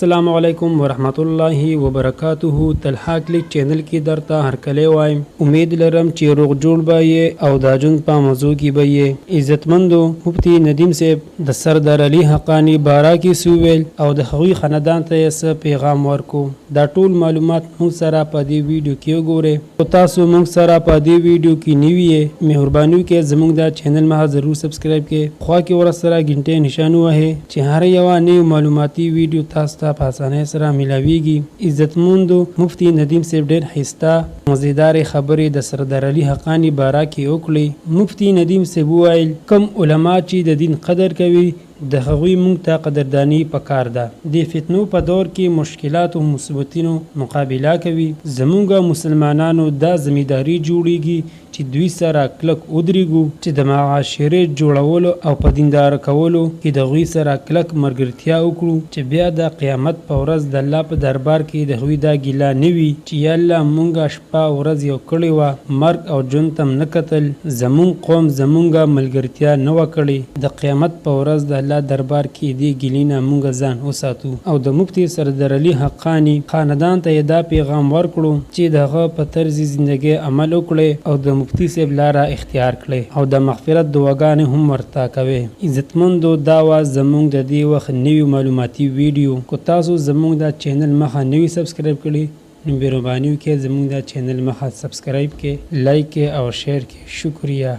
السلام علیکم ورحمت الله وبرکاته. طلحه کلیک چینل کې درته هرکلی وایم. امید لرم چې روغ جوړ به یې او دا ژوند په مزو کې به یې. عزتمندو، مفتي ندیم صاحب د سردار علي حقانی باره کې څه وویل او د هغوی خاندان ته یې څه پیغام ورکو، دا ټول معلومات موږ سره په دې ویډیو کې وګورئ. او تاسو موږ سره په دې ویډیو کې نوي یې، مهرباني وکړئ زموږ دا چینل مخه ضرور سبسکرایب کړئ، خوا کې ورسره ګنټې نشان ووهئ چې هر یوه نوې معلوماتي ویډیو تاسو ته په اسانۍ سره ملاویږي. عزتمندو، مفتي ندیم صاحب ډېر ښایسته مزیدارې خبرې د سردار علي حقانی باره کې وکړې. مفتي ندیم صاحب وویل کوم علما چې د دین قدر کوي د هغوی موږ ته قدرداني پکار ده. د فتنو په دور کې مشکلات او مصیبتونو مقابله کوي. زموږ مسلمانانو دا ذمہداري جوړیږي چې دوی سره کلک ودرېږو، چې د معاشرې جوړولو او په دیندار کولو کې د هغوی سره کلک ملګرتیا وکړو، چې بیا د قیامت په ورځ د الله په دربار کې د هغوی دا ګیله نه وي چې یا الله مونږه شپه ورځ یو کړې وه، مرګ او ژوند ته م نه کتل، زمونږ قوم زمونږه ملګرتیا نه وه کړې. د قیامت په ورځ د الله دربار کې دې ګیلې نه مونږ ځان وساتو. او د مفتي سردار علي حقانی خاندان ته یې دا پیغام ورکړو چې د هغه په طرز زندګۍ عمل وکړي او د مفتي صاحب لاره اختیار کړي او د مغفرت دعاګانې هم ورته کوي. عزتمندو، دا وه زموږ د دې وخت نوي معلوماتي ویډیو. که تاسو زموږ دا چینل مخه نوي سبسکرایب کړي نو مهرباني وکړئ زموږ دا چینل مخه سبسکرایب کړئ، لایک کړئ او شیر کړئ. شکریہ.